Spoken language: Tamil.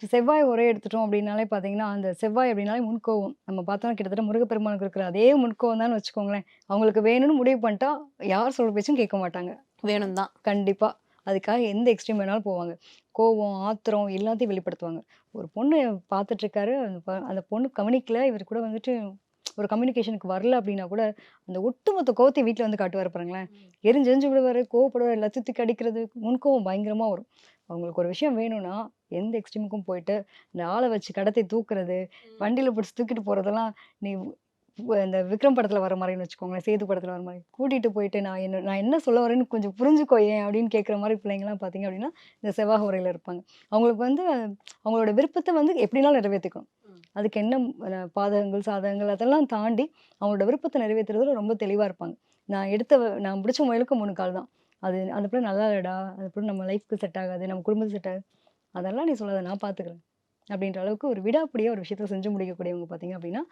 செவ்வாய் உரை எடுத்துட்டோம் அப்படின்னாலே பார்த்தீங்கன்னா, அந்த செவ்வாய் அப்படின்னாலே முன்கோவம். நம்ம பார்த்தோம்னா கிட்டத்தட்ட முருகப்பெருமானுக்கு இருக்கிற அதே முன்கோவம் தான்னு வச்சுக்கோங்களேன். அவங்களுக்கு வேணும்னு முடிவு பண்ணிட்டா, யார் சொல்ற பேச்சும் கேட்க மாட்டாங்க. வேணும் தான். கண்டிப்பா. அதுக்காக எந்த எக்ஸ்ட்ரீம் வேணாலும் போவாங்க. கோவம், ஆத்திரம் எல்லாத்தையும் வெளிப்படுத்துவாங்க. ஒரு பொண்ணு பார்த்துட்டுருக்காரு. அந்த பொண்ணு கவனிக்கல. இவரு கூட வந்துட்டு ஒரு கம்யூனிகேஷனுக்கு வரல அப்டின்னா கூட, அந்த ஒட்டுமொத்த கோவத்தையும் வீட்ல வந்து காட்டுவாரு பாருங்களேன். எரிஞ்சு எரிஞ்சு விழுவாரு, கோவப்படுவாரு, எல்லாத்தையும் தூக்கி அடிக்கிறது, முன்கோவம் பயங்கரமா வரும். அவங்களுக்கு ஒரு விஷயம் வேணும்னா, எந்த எக்ஸ்ட்ரீமுக்கும் போயிட்டு, இந்த ஆள வச்சு கடத்தி தூக்குறது, வண்டியில புடிச்சு தூக்கிட்டு போறதெல்லாம், நீ இந்த விக்ரம் படத்துல வர மாரின்னு வச்சுக்கோங்களேன். சேது படத்துல வர மாரி. கூட்டிட்டு போயிட்டு நான் என்ன சொல்ல வரேன்னு கொஞ்சம் புரிஞ்சுக்கோயேன் அப்படின்னு கேட்கிற மாரி பிள்ளைங்கலாம் பார்த்தீங்க அப்படின்னா, இந்த செவ்வாய் உரையில இருப்பாங்க. அவங்களுக்கு வந்து அவங்களோட விருப்பத்த வந்து எப்படினாலும் நிறைவேத்திக்கணும். அதுக்கு என்ன பாதகங்கள், சாதகங்கள் அதெல்லாம் தாண்டி அவங்களோட விருப்பத்த நிறைவேத்துறதுல ரொம்ப தெளிவா இருப்பாங்க. நான் பிடிச்ச முயலுக்கு 3 கால் தான். அது அந்த பிள்ளை நல்லா இல்லடா. அந்த பிள்ளை நம்ம லைஃப்க்கு செட் ஆகாது. நம்ம குடும்பத்துக்கு செட் ஆகாது. அதெல்லாம் நீ சொல்லாத நான் பார்த்துக்கிறேன். அப்படின்ற அளவுக்கு ஒரு விடாப்பிடியா ஒரு விஷயத்த செஞ்சு முடிக்கக்கூடியவங்க பார்த்தீங்க அப்படின்னா